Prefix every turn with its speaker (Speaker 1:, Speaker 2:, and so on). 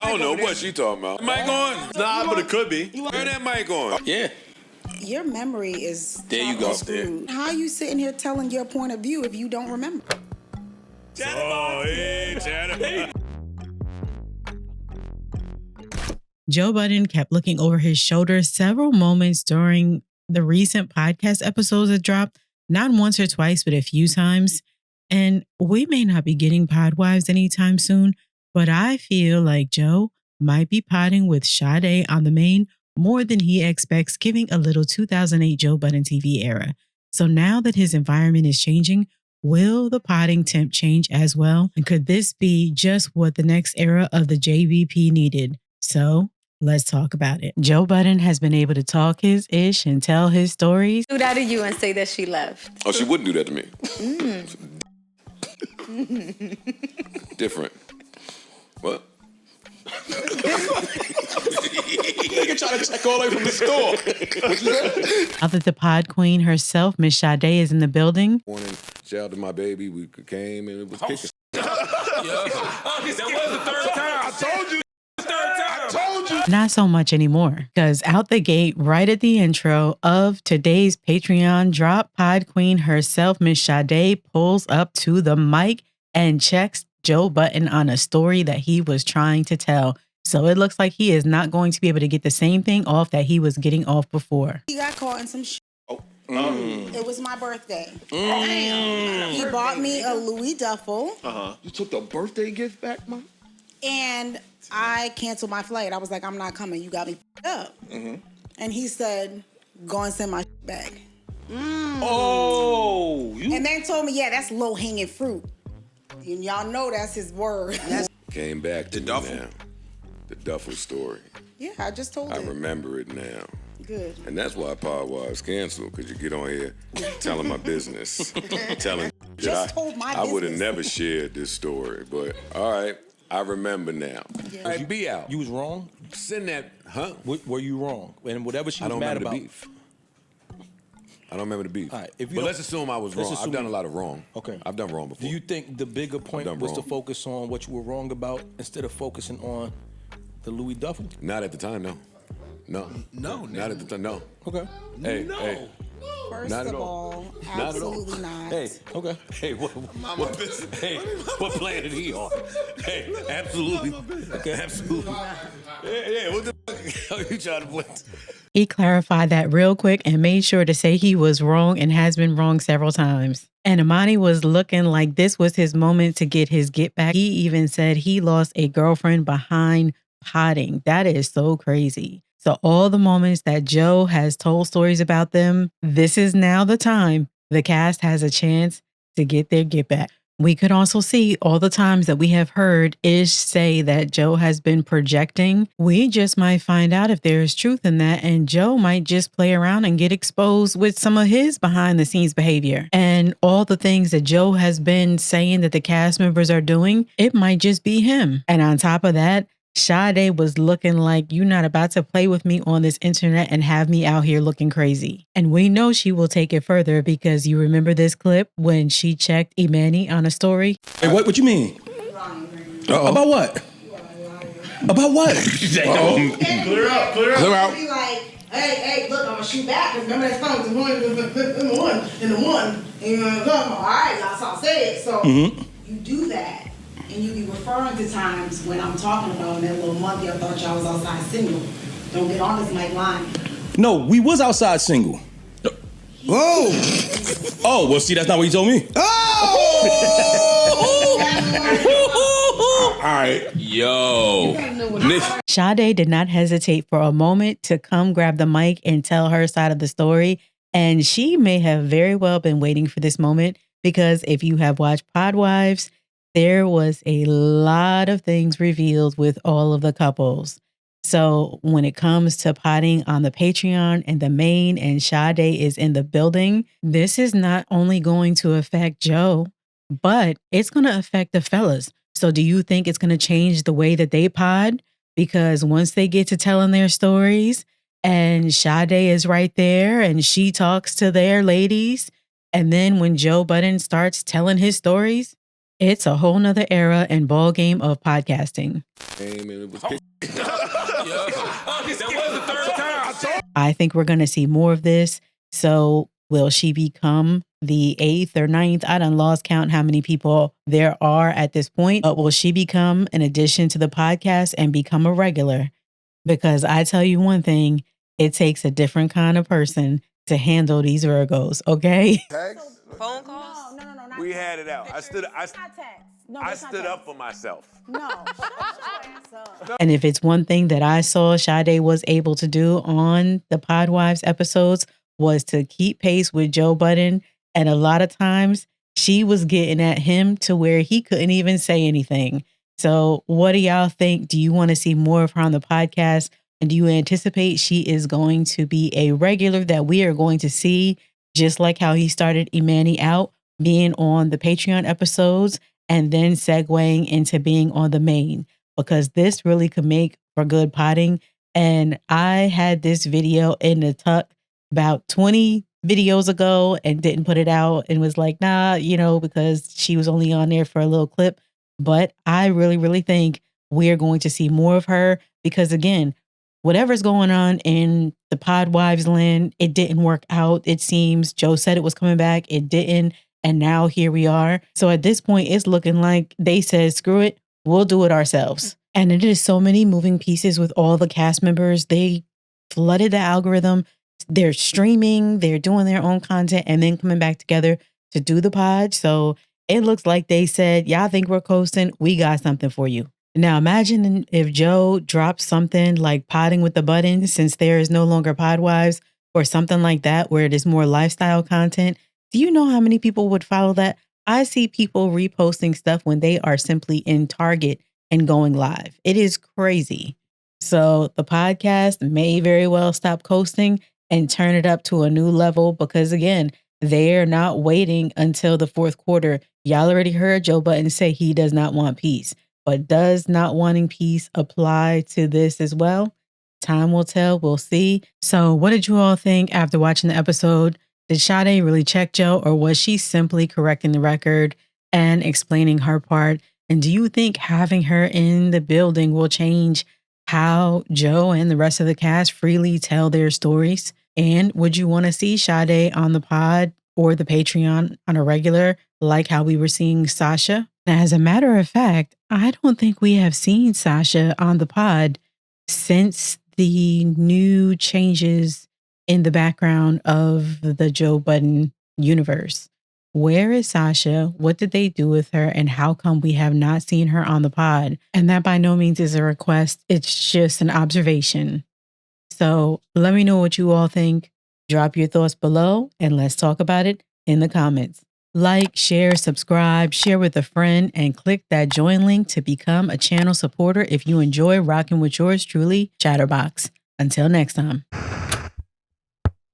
Speaker 1: I don't know what she talking about. Mic on?
Speaker 2: Nah, but it could be.
Speaker 1: Turn that mic on.
Speaker 2: Yeah.
Speaker 3: Your memory is
Speaker 2: There you go.
Speaker 3: screwed. How are you sitting here telling your point of view if you don't remember?
Speaker 1: Oh, hey, Chatterboxx.
Speaker 4: Joe Budden kept looking over his shoulder several moments during the recent podcast episodes that dropped, not once or twice, but a few times. And we may not be getting Podwives anytime soon, but I feel like Joe might be podding with Sade on the main more than he expects, giving a little 2008 Joe Budden TV era. So now that his environment is changing, will the podding temp change as well? And could this be just what the next era of the JBP needed? So let's talk about it. Joe Budden has been able to talk his ish and tell his stories.
Speaker 5: Do that to you and say that she left.
Speaker 1: Oh, she wouldn't do that to me. Different. What?
Speaker 2: Nigga trying to check all the way from the store. What you said?
Speaker 4: Now that the pod queen herself, Miss Sade, is in the building.
Speaker 1: Morning, shout out to my baby. We came and it was kicking.
Speaker 2: That was the third time. I told you.
Speaker 4: Not so much anymore, because out the gate, right at the intro of today's Patreon drop, pod queen herself, Miss Sade, pulls up to the mic and checks Joe Budden on a story that he was trying to tell. So it looks like he is not going to be able to get the same thing off that he was getting off before.
Speaker 3: He got caught in some shit. It was my birthday. He bought me a Louis duffel.
Speaker 2: You took the birthday gift back, Mom?
Speaker 3: And I canceled my flight. I was like, I'm not coming. You got me up. And he said, go and send my back.
Speaker 2: Oh.
Speaker 3: And then told me, yeah, that's low-hanging fruit. And y'all know that's his word.
Speaker 1: Came back to
Speaker 2: The duffel.
Speaker 1: now. The duffel story.
Speaker 3: Yeah, I just told
Speaker 1: I
Speaker 3: him.
Speaker 1: remember it now.
Speaker 3: Good.
Speaker 1: And that's why Podwives canceled, because you get on here telling my business. Telling
Speaker 3: Just told my
Speaker 1: I would have
Speaker 3: business.
Speaker 1: never shared this story. But all right, I remember now.
Speaker 3: Yeah.
Speaker 1: All right, be out.
Speaker 6: You was wrong?
Speaker 1: Send that, huh?
Speaker 6: Were you wrong? And whatever she
Speaker 1: I
Speaker 6: was
Speaker 1: don't
Speaker 6: mad
Speaker 1: remember
Speaker 6: about.
Speaker 1: the beef. I don't remember the beef.
Speaker 6: All right, if you
Speaker 1: but
Speaker 6: don't-
Speaker 1: let's assume I was
Speaker 6: let's
Speaker 1: wrong. I've
Speaker 6: assume
Speaker 1: done a
Speaker 6: you-
Speaker 1: lot of wrong.
Speaker 6: Okay.
Speaker 1: I've done wrong before.
Speaker 6: Do you think the bigger point
Speaker 1: done
Speaker 6: was to
Speaker 1: wrong.
Speaker 6: focus on what you were wrong about instead of focusing on the Louis duffel?
Speaker 1: Not at the time, no. No, not at the time, no.
Speaker 6: Okay.
Speaker 1: Hey, hey.
Speaker 3: First
Speaker 1: Not at
Speaker 3: of
Speaker 1: all.
Speaker 3: all,
Speaker 1: Not at all.
Speaker 3: absolutely not.
Speaker 1: Hey,
Speaker 6: Okay.
Speaker 1: hey, what planet he on? Hey, absolutely. Okay, absolutely. Yeah, what the fuck are you trying to play?
Speaker 4: He clarified that real quick and made sure to say he was wrong and has been wrong several times. And Imani was looking like this was his moment to get his get back. He even said he lost a girlfriend behind potting. That is so crazy. So all the moments that Joe has told stories about them, this is now the time the cast has a chance to get their get back. We could also see all the times that we have heard Ish say that Joe has been projecting. We just might find out if there is truth in that, and Joe might just play around and get exposed with some of his behind the scenes behavior. And all the things that Joe has been saying that the cast members are doing, it might just be him. And on top of that, Sade was looking like, you're not about to play with me on this internet and have me out here looking crazy. And we know she will take it further, because you remember this clip when she checked Imani on a story?
Speaker 6: Hey, what you mean? About what? About what?
Speaker 2: Clear out.
Speaker 3: Be like, hey, look, I'm gonna shoot back. Cause remember that song, the one, and the one. And you know what I'm talking about? All right, that's all I said. So you do that, and you be referring to times when I'm talking about in that little monkey. I thought y'all was outside single. Don't get on this mic line.
Speaker 6: No, we was outside single.
Speaker 2: Whoa.
Speaker 6: Oh, well, see, that's not what you told me.
Speaker 2: All right.
Speaker 1: Yo.
Speaker 4: Sade did not hesitate for a moment to come grab the mic and tell her side of the story. And she may have very well been waiting for this moment, because if you have watched Podwives, there was a lot of things revealed with all of the couples. So when it comes to potting on the Patreon and the main, and Sade is in the building, this is not only going to affect Joe, but it's going to affect the fellas. So do you think it's going to change the way that they pod? Because once they get to telling their stories and Sade is right there and she talks to their ladies, and then when Joe Budden starts telling his stories, It's a whole nother era and ball game of podcasting. I think we're going to see more of this. So will she become the 8th or 9th? I done lost count how many people there are at this point. But will she become an addition to the podcast and become a regular? Because I tell you one thing, it takes a different kind of person to handle these Virgos, okay?
Speaker 5: Phone calls?
Speaker 3: No.
Speaker 1: We had it out. I stood up for myself.
Speaker 3: No. Shut your ass up.
Speaker 4: And if it's one thing that I saw Sade was able to do on the Podwives episodes was to keep pace with Joe Budden. And a lot of times she was getting at him to where he couldn't even say anything. So what do y'all think? Do you want to see more of her on the podcast? And do you anticipate she is going to be a regular that we are going to see, just like how he started Imani out, being on the Patreon episodes and then segueing into being on the main? Because this really could make for good potting. And I had this video in the tuck about 20 videos ago and didn't put it out and was like, nah, because she was only on there for a little clip. But I really, really think we're going to see more of her because, again, whatever's going on in the Podwives land, it didn't work out. It seems Joe said it was coming back. It didn't. And now here we are. So at this point, it's looking like they said, screw it, we'll do it ourselves. And it is so many moving pieces with all the cast members. They flooded the algorithm. They're streaming, they're doing their own content and then coming back together to do the pod. So it looks like they said, y'all think we're coasting? We got something for you. Now imagine if Joe drops something like Podding with the Budden, since there is no longer Podwives, or something like that where it is more lifestyle content. Do you know how many people would follow that? I see people reposting stuff when they are simply in Target and going live. It is crazy. So the podcast may very well stop coasting and turn it up to a new level because, again, they're not waiting until the fourth quarter. Y'all already heard Joe Budden say he does not want peace. But does not wanting peace apply to this as well? Time will tell. We'll see. So what did you all think after watching the episode? Did Sade really check Joe, or was she simply correcting the record and explaining her part? And do you think having her in the building will change how Joe and the rest of the cast freely tell their stories? And would you want to see Sade on the pod or the Patreon on a regular, like how we were seeing Sasha? As a matter of fact, I don't think we have seen Sasha on the pod since the new changes in the background of the Joe Budden universe. Where is Sasha? What did they do with her? And how come we have not seen her on the pod? And that by no means is a request. It's just an observation. So let me know what you all think. Drop your thoughts below and let's talk about it in the comments. Like, share, subscribe, share with a friend, and click that join link to become a channel supporter if you enjoy rocking with yours truly, Chatterboxx. Until next time.